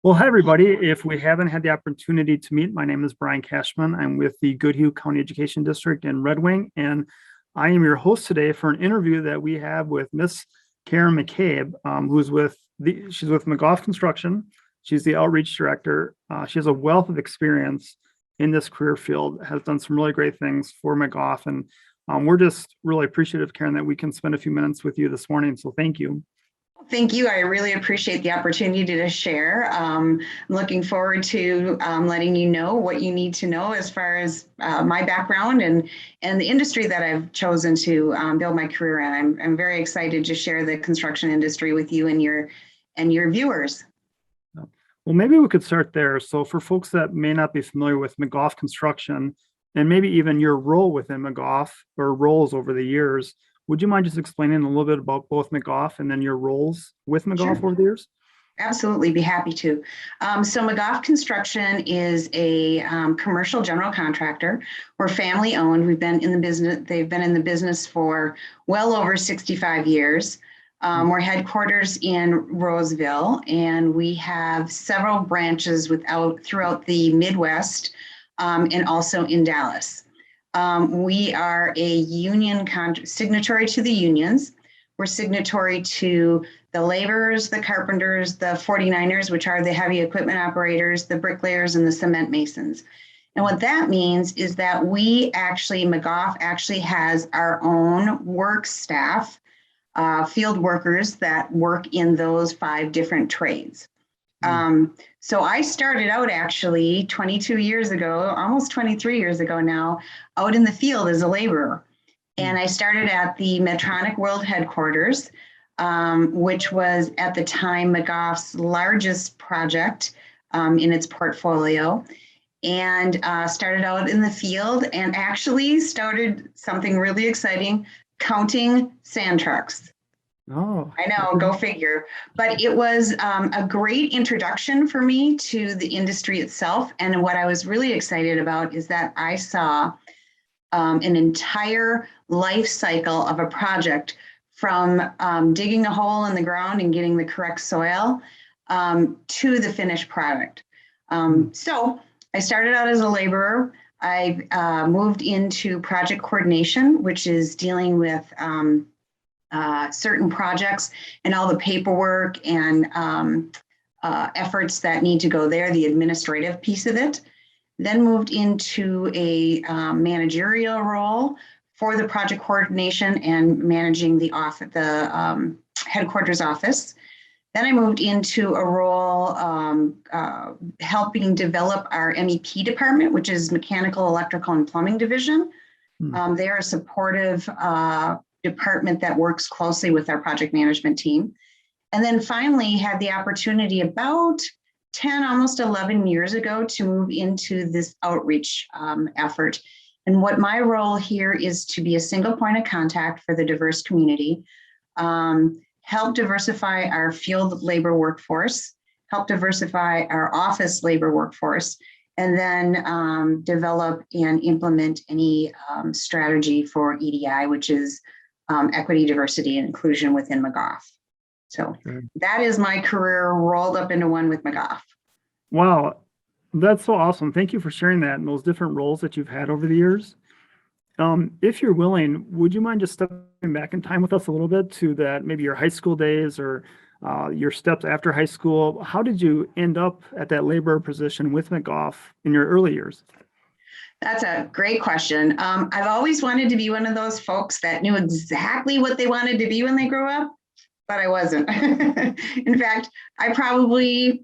Well, hi, everybody. If we haven't had the opportunity to meet, my name is Brian Cashman. I'm with the Goodhue County Education District in Red Wing, and I am your host today for an interview that we have with Miss Karin McCabe, she's with McGough Construction. She's the outreach director. She has a wealth of experience in this career field, has done some really great things for McGough, and we're just really appreciative, Karin, that we can spend a few minutes with you this morning. So thank you. Thank you. I really appreciate the opportunity to share. I'm looking forward to letting you know what you need to know as far as my background and the industry that I've chosen to build my career in. I'm very excited to share the construction industry with you and your viewers. Well, maybe we could start there. So for folks that may not be familiar with McGoff Construction and maybe even your role within McGoff or roles over the years, would you mind just explaining a little bit about both McGoff and then your roles with McGoff over the years? Absolutely, be happy to. So McGough Construction is a commercial general contractor. We're family owned. We've been in the business. They've been in the business for well over 65 years. We're headquarters in Roseville, and we have several branches throughout the Midwest and also in Dallas. We are a union signatory to the unions. We're signatory to the laborers, the carpenters, the 49ers, which are the heavy equipment operators, the bricklayers, and the cement masons. And what that means is that McGough actually has our own work staff, field workers that work in those 5 different trades. So I started out actually 22 years ago, almost 23 years ago now, out in the field as a laborer. And I started at the Medtronic World Headquarters, which was at the time McGough's largest project in its portfolio, and started out in the field and actually started something really exciting, counting sand trucks. Oh, I know, go figure. But it was a great introduction for me to the industry itself. And what I was really excited about is that I saw an entire life cycle of a project from digging a hole in the ground and getting the correct soil to the finished product. So I started out as a laborer. I moved into project coordination, which is dealing with certain projects and all the paperwork and efforts that need to go there, the administrative piece of it. Then moved into a managerial role for the project coordination and managing the headquarters office. Then I moved into a role helping develop our MEP department, which is Mechanical, Electrical, and Plumbing Division. They're a supportive department that works closely with our project management team. And then finally had the opportunity about 10, almost 11 years ago to move into this outreach effort. And what my role here is to be a single point of contact for the diverse community, help diversify our field labor workforce, help diversify our office labor workforce, and then develop and implement any strategy for EDI, which is equity, diversity, and inclusion within McGough. So that is my career rolled up into one with McGough. Wow, that's so awesome. Thank you for sharing that and those different roles that you've had over the years. If you're willing, would you mind just stepping back in time with us a little bit to that, maybe your high school days or your steps after high school? How did you end up at that laborer position with McGough in your early years? That's a great question. I've always wanted to be one of those folks that knew exactly what they wanted to be when they grew up, but I wasn't. In fact, I probably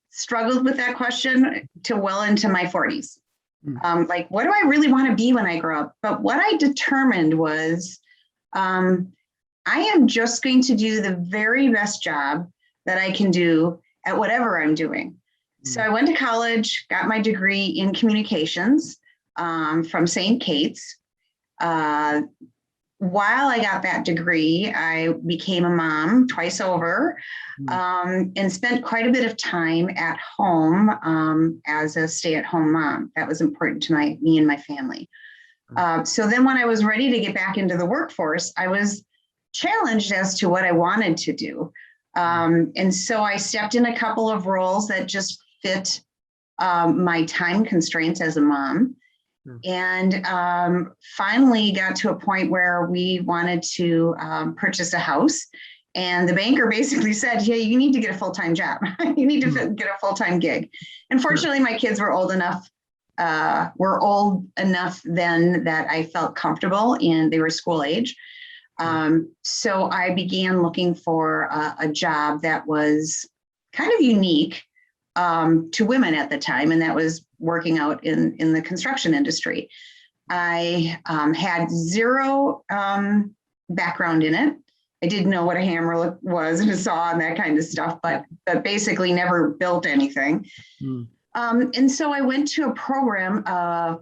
struggled with that question till well into my 40s. Like, what do I really want to be when I grow up? But what I determined was I am just going to do the very best job that I can do at whatever I'm doing. So I went to college, got my degree in communications from St. Kate's. While I got that degree, I became a mom twice over and spent quite a bit of time at home as a stay-at-home mom. That was important to me and my family. So then when I was ready to get back into the workforce, I was challenged as to what I wanted to do. And so I stepped in a couple of roles that just fit my time constraints as a mom. And finally got to a point where we wanted to purchase a house. And the banker basically said, hey, you need to get a full-time job. You need to get a full-time gig. And fortunately, my kids were old enough then that I felt comfortable and they were school age. So I began looking for a job that was kind of unique to women at the time, and that was working out in the construction industry. I had zero background in it. I didn't know what a hammer was and a saw and that kind of stuff, but basically never built anything. And so I went to a program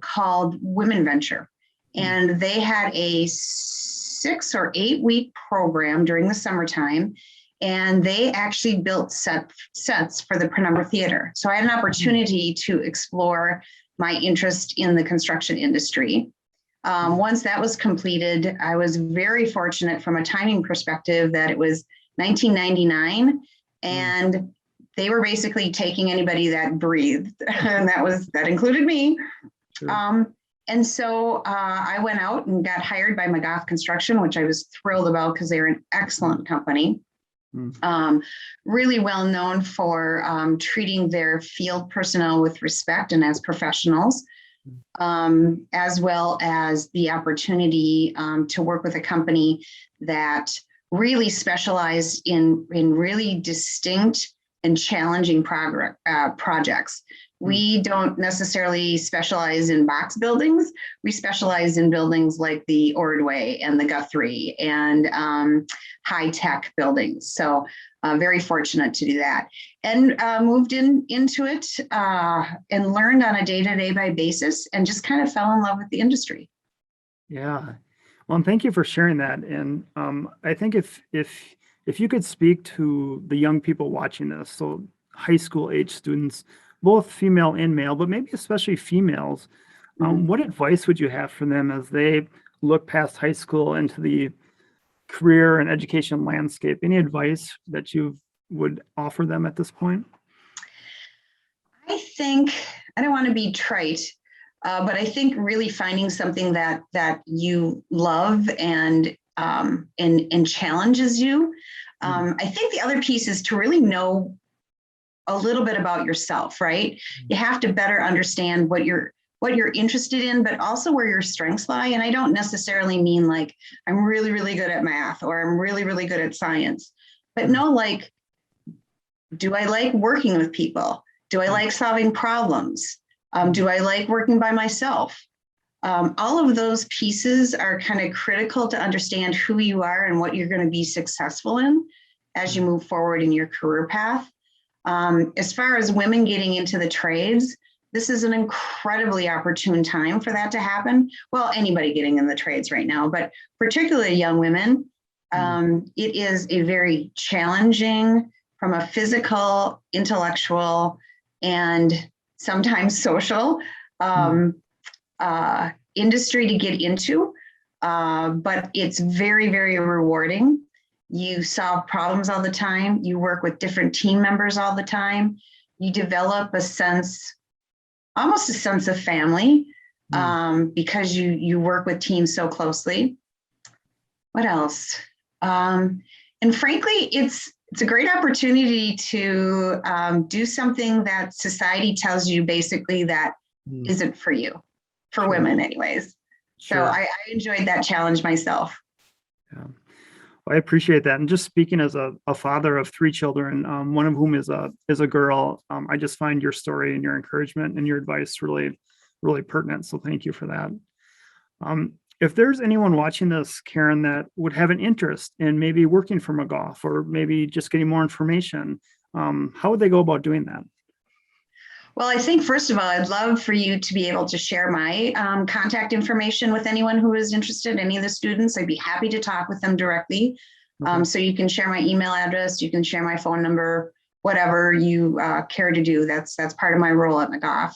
called Women Venture, and they had a 6 or 8 week program during the summertime. And they actually built sets for the Penumbra Theater. So I had an opportunity to explore my interest in the construction industry. Once that was completed, I was very fortunate from a timing perspective that it was 1999, and they were basically taking anybody that breathed, and that included me. And so I went out and got hired by McGough Contruction, which I was thrilled about because they're an excellent company. Really well known for treating their field personnel with respect and as professionals, as well as the opportunity to work with a company that really specialized in really distinct and challenging projects. We don't necessarily specialize in box buildings. We specialize in buildings like the Ordway and the Guthrie and high-tech buildings. So very fortunate to do that. And moved into it and learned on a day-to-day basis and just kind of fell in love with the industry. Yeah. Well, and thank you for sharing that. And I think if you could speak to the young people watching this, so high school age students, both female and male, but maybe especially females, what advice would you have for them as they look past high school into the career and education landscape? Any advice that you would offer them at this point? I think, I don't want to be trite, but I think really finding something that you love and challenges you. I think the other piece is to really know a little bit about yourself, right? You have to better understand what you're interested in, but also where your strengths lie. And I don't necessarily mean like, I'm really, really good at math or I'm really, really good at science, but no, like, do I like working with people? Do I like solving problems? Do I like working by myself? All of those pieces are kind of critical to understand who you are and what you're going to be successful in as you move forward in your career path. As far as women getting into the trades, this is an incredibly opportune time for that to happen. Well, anybody getting in the trades right now, but particularly young women, it is a very challenging from a physical, intellectual, and sometimes social industry to get into, but it's very, very rewarding. You solve problems all the time. You work with different team members all the time. You develop almost a sense of family, because you work with teams so closely. What else? And frankly, it's a great opportunity to do something that society tells you basically that isn't for you, for women anyways. So I enjoyed that challenge myself. Yeah. Well, I appreciate that. And just speaking as a father of 3 children, one of whom is a girl, I just find your story and your encouragement and your advice really, really pertinent. So thank you for that. If there's anyone watching this, Karin, that would have an interest in maybe working for McGoff or maybe just getting more information, how would they go about doing that? Well, I think, first of all, I'd love for you to be able to share my contact information with anyone who is interested, any of the students. I'd be happy to talk with them directly. So you can share my email address, you can share my phone number, whatever you care to do. That's part of my role at McGoff.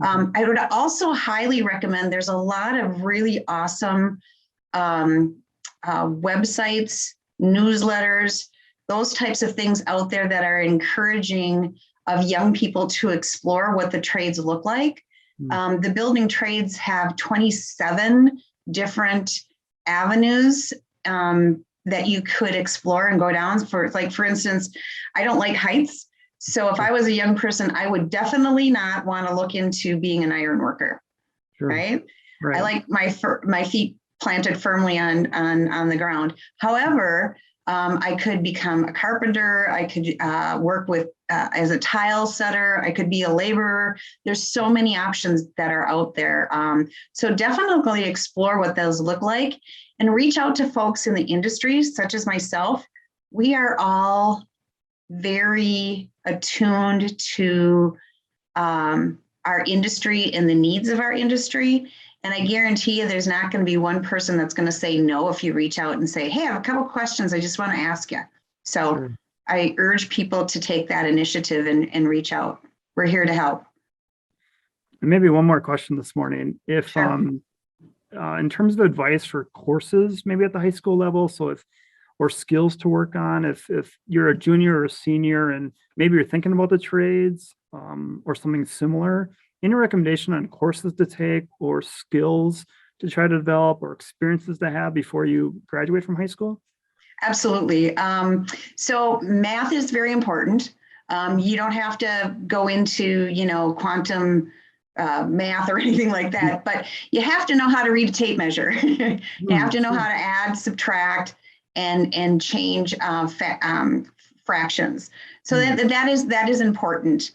I would also highly recommend, there's a lot of really awesome websites, newsletters, those types of things out there that are encouraging of young people to explore what the trades look like. The building trades have 27 different avenues that you could explore and go down. For instance, I don't like heights. So if I was a young person, I would definitely not want to look into being an iron worker, right? I like my feet planted firmly on the ground. However, I could become a carpenter. I could work with as a tile setter. I could be a laborer. There's so many options that are out there. So definitely explore what those look like and reach out to folks in the industry, such as myself. We are all very attuned to our industry and the needs of our industry. And I guarantee you there's not going to be one person that's going to say no if you reach out and say, hey, I have a couple questions I just want to ask you. So I urge people to take that initiative and reach out. We're here to help. And maybe one more question this morning. If in terms of advice for courses, maybe at the high school level, or skills to work on, if you're a junior or a senior and maybe you're thinking about the trades or something similar, any recommendation on courses to take or skills to try to develop or experiences to have before you graduate from high school? Absolutely. So math is very important. You don't have to go into, quantum math or anything like that, but you have to know how to read a tape measure. You have to know how to add, subtract, and change fractions. So that is important.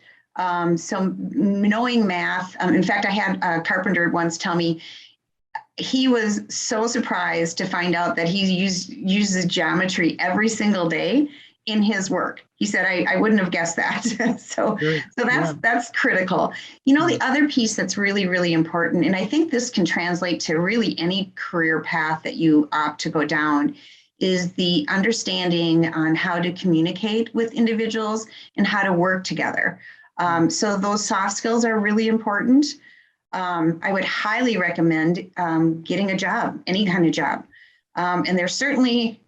So knowing math, in fact, I had a carpenter once tell me he was so surprised to find out that he uses geometry every single day in his work. He said, I wouldn't have guessed that. so that's critical. The other piece that's really, really important, and I think this can translate to really any career path that you opt to go down, is the understanding on how to communicate with individuals and how to work together. So those soft skills are really important. I would highly recommend getting a job, any kind of job. And there's certainly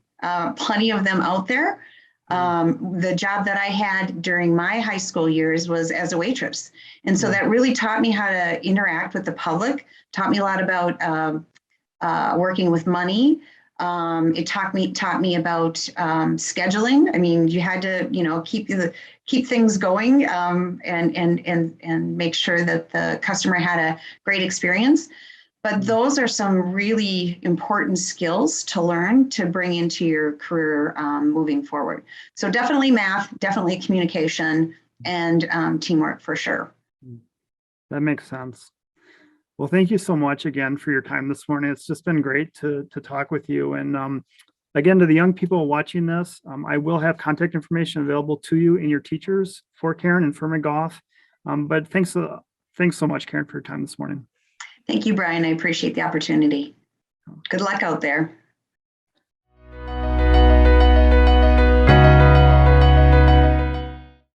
plenty of them out there. The job that I had during my high school years was as a waitress. And so that really taught me how to interact with the public, taught me a lot about working with money. It taught me about scheduling. I mean, you had to, keep things going and make sure that the customer had a great experience. But those are some really important skills to learn to bring into your career moving forward. So definitely math, definitely communication, and teamwork for sure. That makes sense. Well, thank you so much again for your time this morning. It's just been great to talk with you. And again, to the young people watching this, I will have contact information available to you and your teachers for Karin and for McGoff. But thanks so much, Karin, for your time this morning. Thank you, Brian. I appreciate the opportunity. Good luck out there.